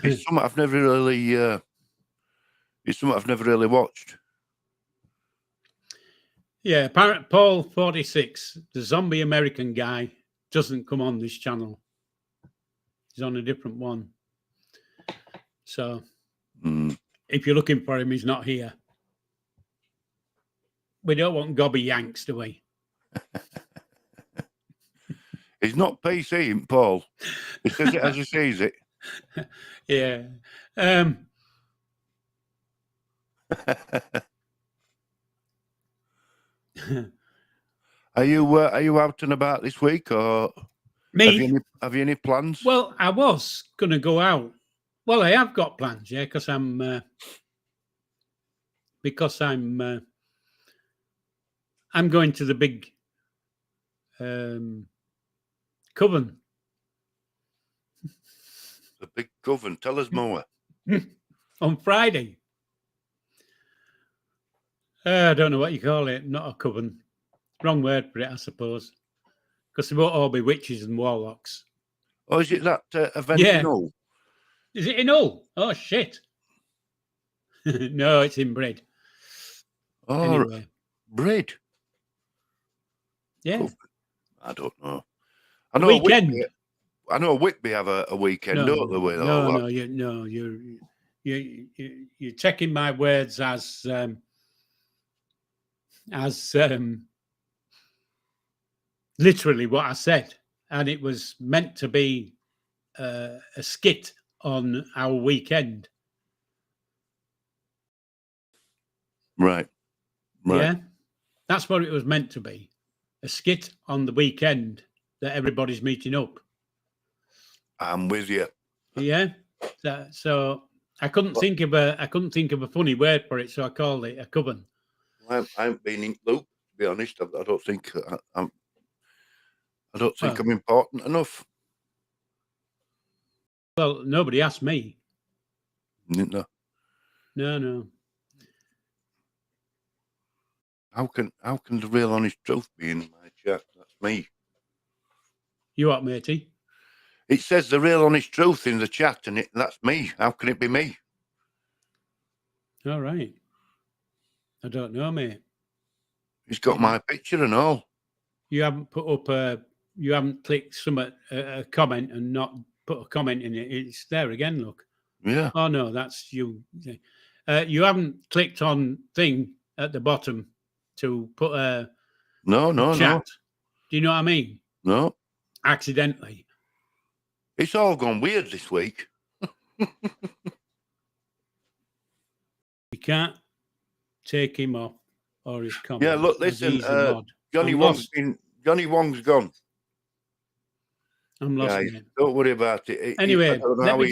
It's something I've never really. It's something I've never really watched. Yeah, apparently Paul 46, the zombie American guy, doesn't come on this channel. He's on a different one. So if you're looking for him, he's not here. We don't want gobby yanks, do we? He's not PC, Paul. He says it as he sees it. Yeah. Are you out and about this week, or Me? have you any plans? Well, I was going to go out. Well, I have got plans, yeah, because I'm going to the big coven. The big coven. Tell us more. On Friday. I don't know what you call it. Not a coven. Wrong word for it, I suppose. Because they won't all be witches and warlocks. Oh, is it that event? Yeah. in Hull? Is it in Hull? Oh, shit. No, it's in Bread. Oh, Anyway. Bread. Yeah. Coven. I don't know. Weekend. I know Whitby have a weekend, don't they? With all that? You're taking my words as literally what I said, and it was meant to be a skit on our weekend. Right. Yeah, that's what it was meant to be, a skit on the weekend that everybody's meeting up. I'm with you. Yeah, so I couldn't think of a funny word for it, so I called it a coven. I haven't been in loop, to be honest. I don't think I'm important enough. Well, nobody asked me. No. No. How can the real honest truth be in my chat? That's me. You what, matey? It says the real honest truth in the chat, and that's me. How can it be me? All right. I don't know, mate. He's got my picture and all. You haven't put up you haven't clicked a comment and not put a comment in it. It's there again, look. Yeah. Oh no, that's you. You haven't clicked on thing at the bottom to put a chat. Do you know what I mean? No. Accidentally. It's all gone weird this week. You can't take him off or his comment. Yeah, look, listen, Johnny Wong's gone. I'm lost. Guys, don't worry about it. Anyway, let me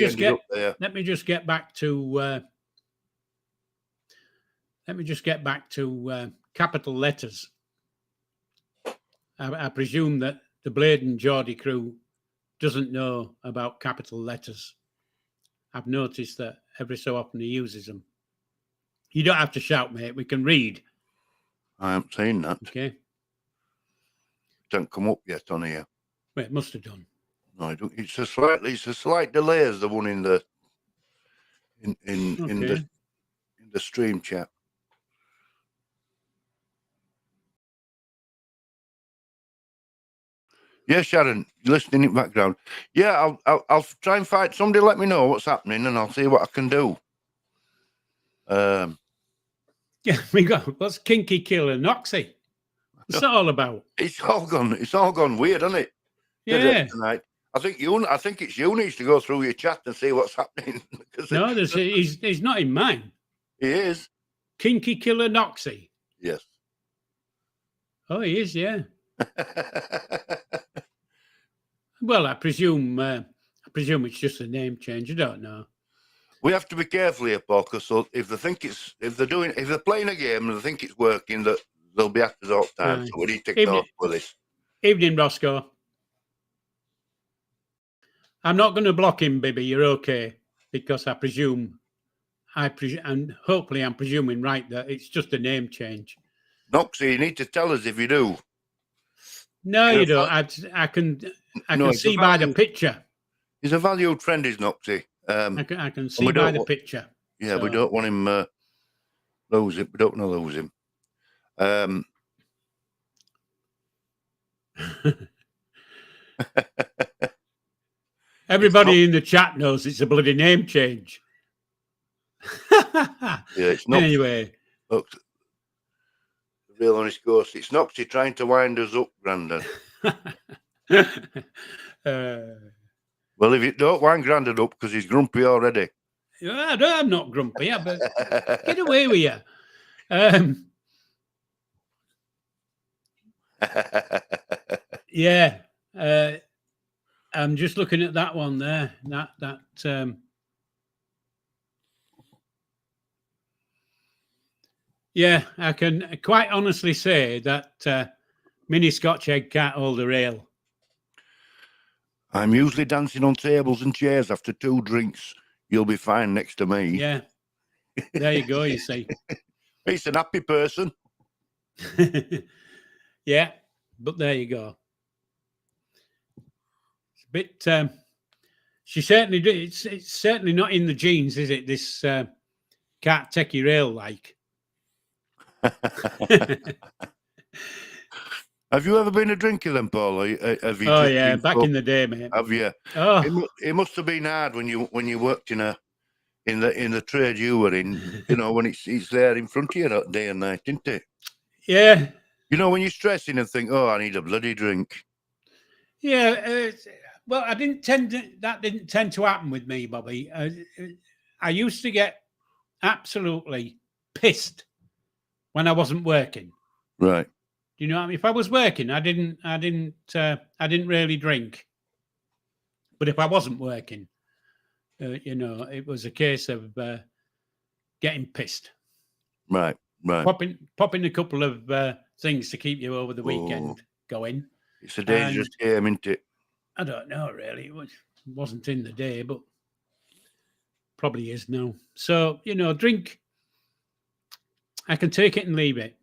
just get back to capital letters. I presume that the Blade and Geordie crew doesn't know about capital letters. I've noticed that every so often he uses them. You don't have to shout, mate. We can read. I haven't seen that. Okay. Don't come up yet on here. Well, it must have done. No, I don't. It's a slight delay as the one in the stream chat. Yeah, Sharon, listening in the background. Yeah, I'll try and find somebody. Let me know what's happening, and I'll see what I can do. Yeah, we got what's Kinky Killer Noxie? What's that all about? It's all gone weird, hasn't it? Yeah. Tonight. I think it's you needs to go through your chat and see what's happening. No, he's not in mine. He is. Kinky Killer Noxie. Yes. Oh, he is, yeah. Well, I presume it's just a name change. I don't know. We have to be careful here, Paul, because if they're playing a game and they think it's working, that they'll be at us all the time. Aye. So we need to ignore for this. Evening, Roscoe. I'm not going to block him, Bibby. You're okay, because I presume, and hopefully I'm presuming right that it's just a name change. Noxie, you need to tell us if you do. No, you don't. I can see by the picture. He's a valued friend, is Noxie. I can see by the picture. Yeah, so. We don't want him lose it. We don't want to lose him. Everybody in the chat knows it's a bloody name change. Yeah, it's not. Anyway. Look, the real honest ghost. It's Noxie trying to wind us up, Grandad. Well, if you don't wind Grandad up because he's grumpy already. I'm not grumpy, but get away with you. Yeah. I'm just looking at that one there. Yeah, I can quite honestly say that mini Scotch egg can't hold a rail. I'm usually dancing on tables and chairs after 2 drinks. You'll be fine next to me. Yeah. There you go, you see. He's an happy person. Yeah, but there you go. It's a bit... she certainly did. It's certainly not in the genes, is it? This can't take your rail like. Have you ever been a drinker then, Paul? Have you yeah, back in the day, mate. Have you? Oh. It must have been hard when you worked in the trade you were in. You know, when it's there in front of you day and night, isn't it? Yeah. You know, when you're stressing and think, oh, I need a bloody drink. Yeah. Well, that didn't tend to happen with me, Bobby. I used to get absolutely pissed when I wasn't working. Right. You know, if I was working, I didn't really drink. But if I wasn't working, you know, it was a case of getting pissed. Right. Popping a couple of things to keep you over the weekend going. It's a dangerous game, isn't it? I don't know, really. It wasn't in the day, but probably is now. So, you know, drink, I can take it and leave it.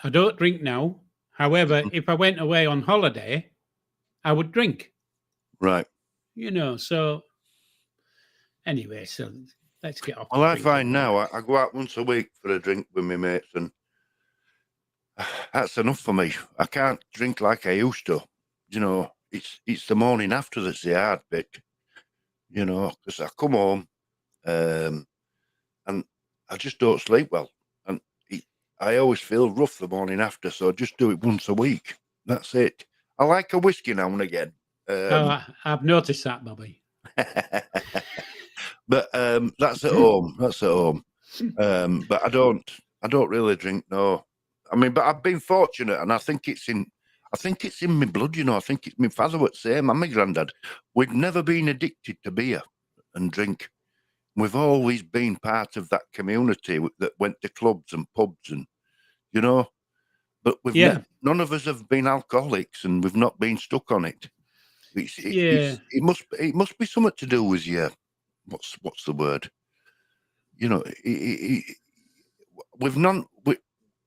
I don't drink now. However, if I went away on holiday, I would drink. Right. You know, so anyway, so let's get off. Well, I find now I go out once a week for a drink with my mates, and that's enough for me. I can't drink like I used to. You know, it's the morning after that's the hard bit. You know, because I come home and I just don't sleep well. And I always feel rough the morning after, so I just do it once a week. That's it. I like a whiskey now and again. I've noticed that, Bobby. But that's at home. That's at home. But I don't really drink. No, I mean, but I've been fortunate, and I think it's in my blood. You know, I think it's my father was the same, and my granddad. We've never been addicted to beer and drink. We've always been part of that community that went to clubs and pubs, and you know. But none of us have been alcoholics, and we've not been stuck on it. It must be something to do with your what's the word? You know,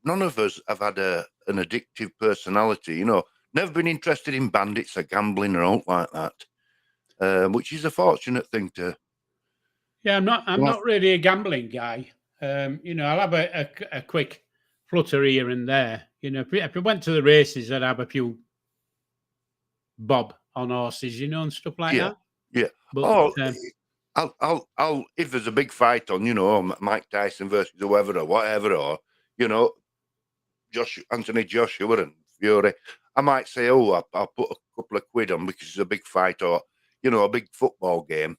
none of us have had an addictive personality. You know, never been interested in bandits or gambling or all like that, which is a fortunate thing to. Yeah, I'm not really a gambling guy. You know, I'll have a quick flutter here and there. You know, if we went to the races, I'd have a few bob on horses, you know, and stuff like that. Yeah. But, I'll if there's a big fight on, you know, Mike Tyson versus whoever or whatever, or you know, Anthony Joshua and Fury, I might say, oh, I'll put a couple of quid on because it's a big fight, or you know, a big football game.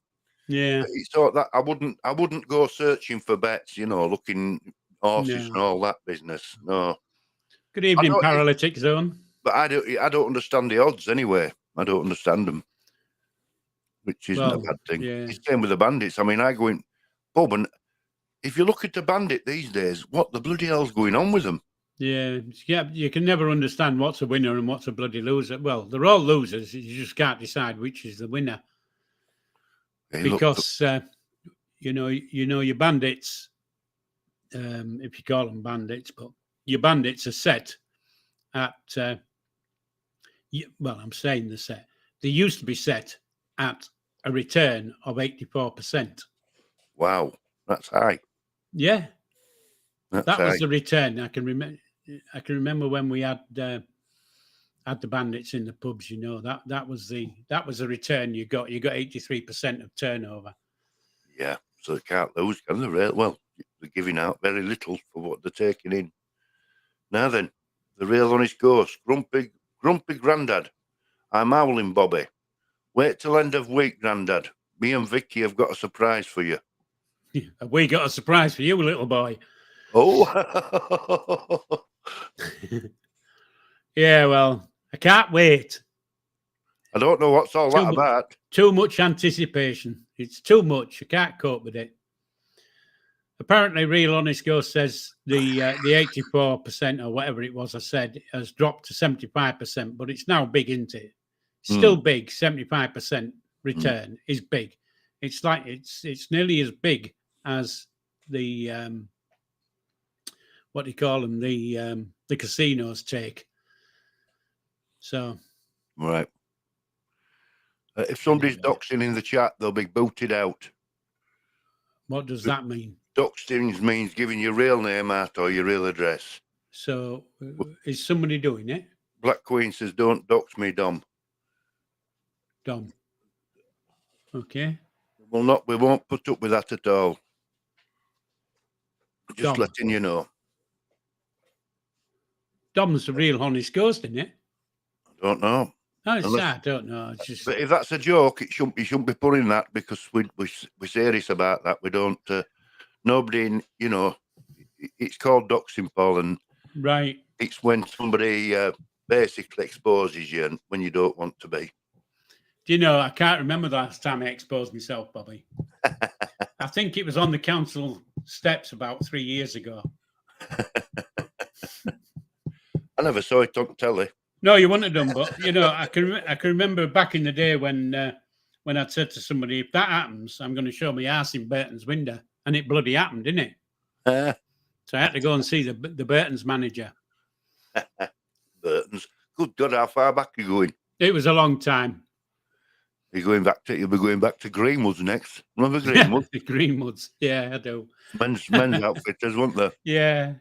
Yeah, it's thought that I wouldn't go searching for bets, you know, looking horses and all that business. No. Good evening, Paralytic Zone. But I don't understand the odds anyway. I don't understand them, which isn't a bad thing. Yeah. It's the same with the bandits. I mean, I go in pub, and if you look at the bandit these days, what the bloody hell's going on with them? Yeah, you can never understand what's a winner and what's a bloody loser. Well, they're all losers. You just can't decide which is the winner. Hey, because your bandits, if you call them bandits, but your bandits are set at. I'm saying they're set. They used to be set at a return of 84%. Wow, that's high. Yeah, that's that high. was the return. I can remember when we had the bandits in the pubs. That was the return you got. You got 83% of turnover. Yeah, so they can't lose, can they? Well, they're giving out very little for what they're taking in. Now then, the real honest ghost, grumpy Grandad. I'm howling, Bobby. Wait till end of week, Grandad. Me and Vicky have got a surprise for you. Have we got a surprise for you, little boy? Oh. Yeah, well, I can't wait. I don't know what's all that about. Too much anticipation. It's too much. I can't cope with it. Apparently, Real Honest Ghost says the 84% or whatever it was I said has dropped to 75%, but it's now big, isn't it? Still big. 75% return is big. It's like it's nearly as big as the what do you call them? The casinos take. So, right. If somebody's doxing in the chat, they'll be booted out. What does that mean? Doxing means giving your real name out or your real address. So, is somebody doing it? Black Queen says, "Don't dox me, Dom." Dom. Okay. We won't put up with that at all. Just Dom. letting you know. Dom's the Real Honest Ghost, isn't it? I don't know. I don't know. It's just... But if that's a joke, you shouldn't be putting that, because we're serious about that. We don't. Nobody, it's called doxing, Paul, and right. It's when somebody basically exposes you when you don't want to be. Do you know? I can't remember the last time I exposed myself, Bobby. I think it was on the council steps about 3 years ago. I never saw it on telly. No, you wouldn't have done, but I can remember back in the day when I'd said to somebody, if that happens, I'm going to show my ass in Burton's window, and it bloody happened, didn't it? So I had to go and see the Burton's manager. Burton's. Good God, how far back are you going? It was a long time. You'll be going back to Greenwood's next. Remember Greenwood's? Greenwood's, yeah, I do. Men's outfitters, weren't there? Yeah.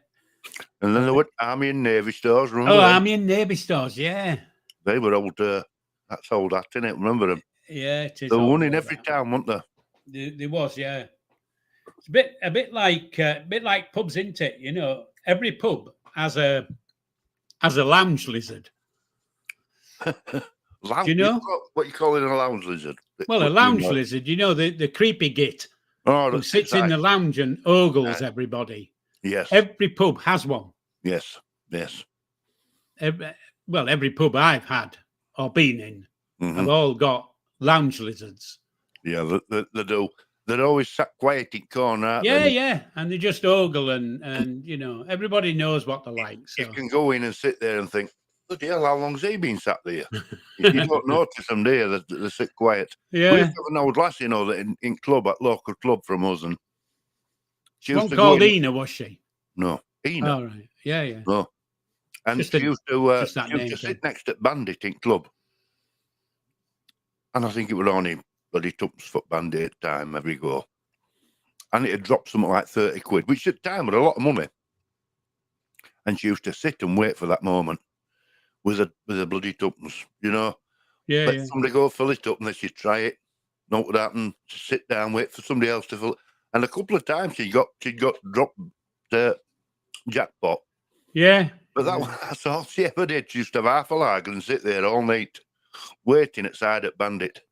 And then there were Army and Navy stores, remember? Oh, Army and Navy stores, yeah. They were old, that's old hat, innit? Remember them? Yeah, it is. There were one in every town, weren't there? There was, yeah. It's a bit like pubs, isn't it? Every pub has a lounge lizard. Lounge, do you know what you call it, a lounge lizard? Well, a lounge lizard, the creepy git who sits in the lounge and ogles everybody. Yes. Every pub has one. Yes. Every pub I've had or been in have all got lounge lizards. Yeah, they do. They're always sat quiet in corner, aren't they? Yeah, and they just ogle and everybody knows what they're like. So. You can go in and sit there and think, bloody hell, how long's he been sat there? You don't notice them there, they sit quiet. Yeah. We used to have an old lass, that in club, at local club from us, and she was called Ina, was she? No, Ina. Oh, right. Yeah. No. And she used to sit next to Bandit in club. And I think it was only bloody tuppence foot Bandit time every go. And it had dropped something like 30 quid, which at the time was a lot of money. And she used to sit and wait for that moment with a bloody tuppence, Yeah. Let somebody go fill it up and then she'd try it. Know what happened? Sit down, wait for somebody else to fill it. And a couple of times she got dropped jackpot. Yeah. But that's all she ever did. She used to have half a lager and sit there all night waiting outside at Bandit.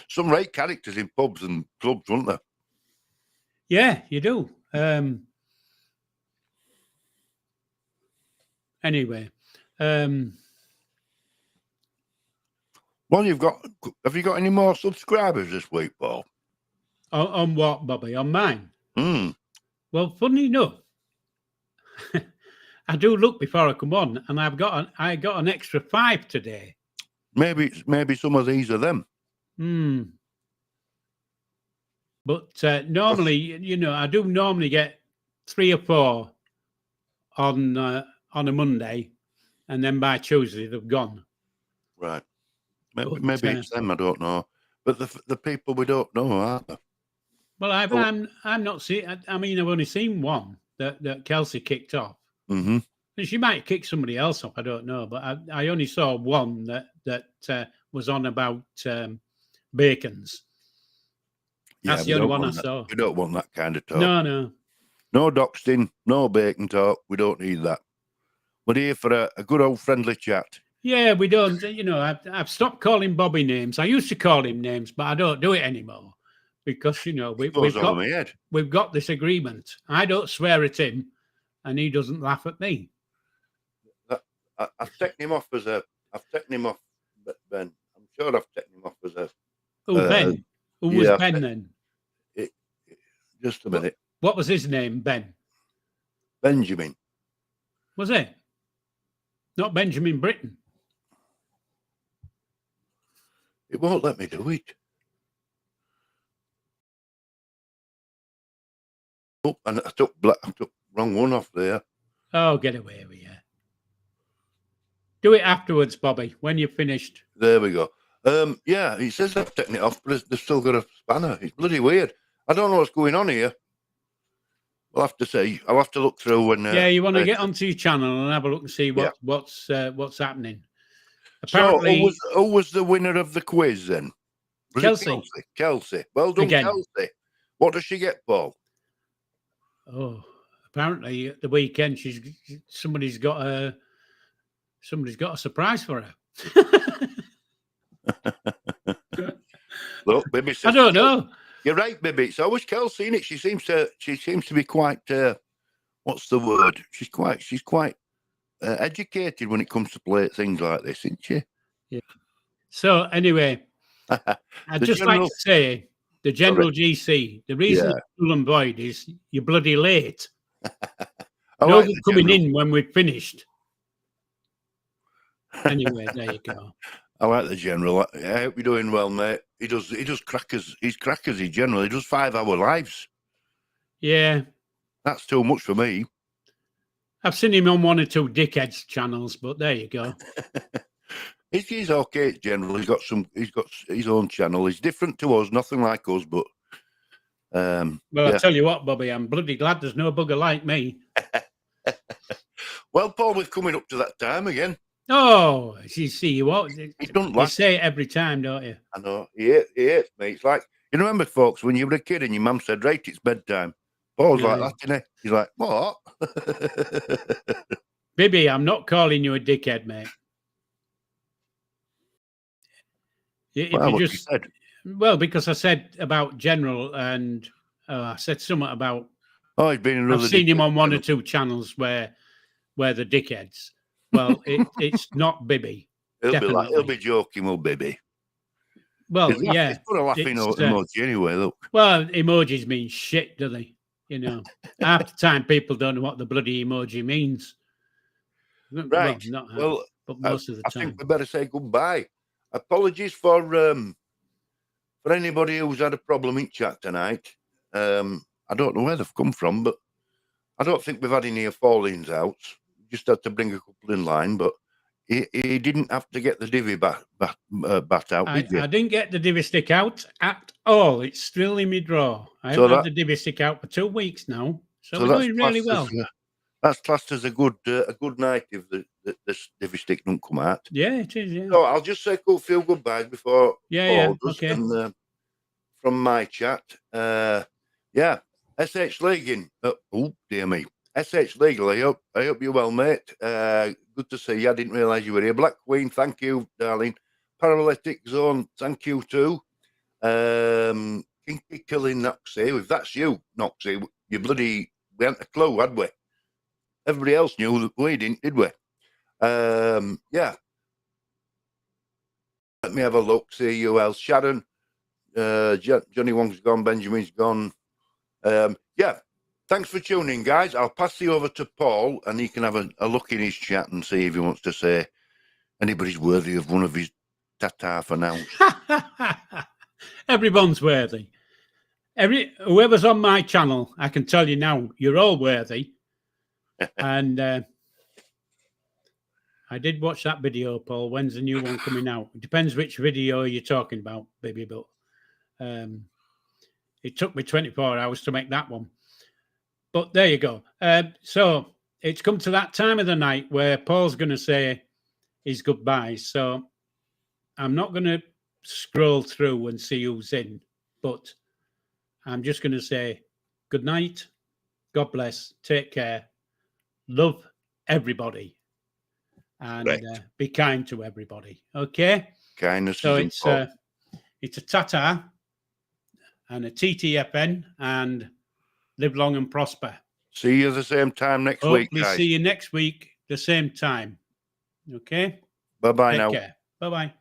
Some great characters in pubs and clubs, weren't there? Yeah, you do. Anyway, Well, have you got any more subscribers this week, Paul? on what, Bobby? On mine? Hmm. Well, funny enough, I do look before I come on, and I got an extra 5 today. Maybe some of these are them. But normally, you know, I do normally get 3 or 4 on a Monday, and then by Tuesday they've gone. Right. Maybe it's them. I don't know. But the people we don't know, aren't they? Well, I'm not seeing. I mean, I've only seen one that Kelsey kicked off. Mm-hmm. She might kick somebody else off. I don't know, but I only saw one that was on about bacons. That's the only one I saw. We don't want that kind of talk. No. No doxing, no bacon talk. We don't need that. We're here for a good old friendly chat. Yeah, we don't. You know, I've stopped calling Bobby names. I used to call him names, but I don't do it anymore because you know we've got this agreement. I don't swear at him, and he doesn't laugh at me. I've taken him off Ben. I'm sure I've taken him off as a. Oh, Ben. Who was Ben then? Just a minute. What was his name? Ben. Benjamin. Was it? Not Benjamin Britten. It won't let me do it. Oh, and I took wrong one off there. Oh, get away with you. Do it afterwards, Bobby, when you're finished. There we go. Yeah, he says I've taken it off, but they've still got a spanner. It's bloody weird. I don't know what's going on here. We'll have to see. I'll have to look through and. Yeah, you want to get onto your channel and have a look and see what's happening. Apparently, so who was the winner of the quiz then? Was Kelsey. Kelsey. Well done, again. Kelsey. What does she get, Paul? Oh, apparently at the weekend somebody's got a surprise for her. Look, Bibby says, I don't know. You're right, Bibby. It's always Kelsey, innit? She seems to be quite. What's the word? She's quite educated when it comes to play things like this, isn't she? Yeah. So anyway, I'd just like to say the general GC. The reason it's null and void is you're bloody late. Nobody's coming in when we've finished. Anyway, there you go. I like the general. I hope you're doing well, mate. He does crackers. He's crackers. He generally does 5-hour lives. Yeah, that's too much for me. I've seen him on 1 or 2 dickheads channels, but there you go. He's okay. Generally, he's got his own channel. He's different to us, nothing like us, but. Well, I tell you what, Bobby, I'm bloody glad there's no bugger like me. Well, Paul, we're coming up to that time again. Oh, you see, what? You say it every time, don't you? I know. He hates me. It's like, you remember, folks, when you were a kid and your mum said, right, it's bedtime. Paul's like that, isn't he? He's like, what? Bibby, I'm not calling you a dickhead, mate. Well, because I said about General and I said something about. Oh, he's been another. I've seen him on 1 or 2 channels where the dickheads. Well, it's not Bibby. He'll be joking, will Bibby? Well, he's put a laughing emoji anyway. Look. Well, emojis mean shit, do they? You know, half the time people don't know what the bloody emoji means. Right. But most of the time. I think we better say goodbye. Apologies for anybody who's had a problem in chat tonight. I don't know where they've come from, but I don't think we've had any fallings out. Just had to bring a couple in line, but he didn't have to get the divvy bat out, did you? I didn't get the divvy stick out at all. It's still in my drawer. I haven't had the divvy stick out for 2 weeks now, so we're doing really well. That's classed as a good night if the divvy stick don't come out. Yeah, it is. Yeah. So I'll just say a few goodbyes before Paul does. Okay. And, from my chat, SH Leaguing. Oh dear me. SH Legal, I hope you're well, mate. Good to see you. I didn't realise you were here. Black Queen, thank you, darling. Paralytic Zone, thank you too. Kinky Killing Noxie, if that's you, Noxie, we hadn't a clue, had we? Everybody else knew that we didn't, did we? Yeah. Let me have a look, see who else. Sharon, Johnny Wong's gone, Benjamin's gone. Yeah. Thanks for tuning, guys. I'll pass you over to Paul, and he can have a look in his chat and see if he wants to say anybody's worthy of one of his ta-ta for now. Everyone's worthy. Whoever's on my channel, I can tell you now, you're all worthy. And I did watch that video, Paul. When's the new one coming out? It depends which video you're talking about, baby. But it took me 24 hours to make that one. But there you go. So it's come to that time of the night where Paul's going to say his goodbyes. So I'm not going to scroll through and see who's in, but I'm just going to say good night. God bless. Take care. Love everybody. And be kind to everybody. Okay? Kindness. So it's a tata and a TTFN, and live long and prosper. See you the same time next week, guys. See you next week, the same time. Okay? Bye-bye Take now. care. Bye-bye.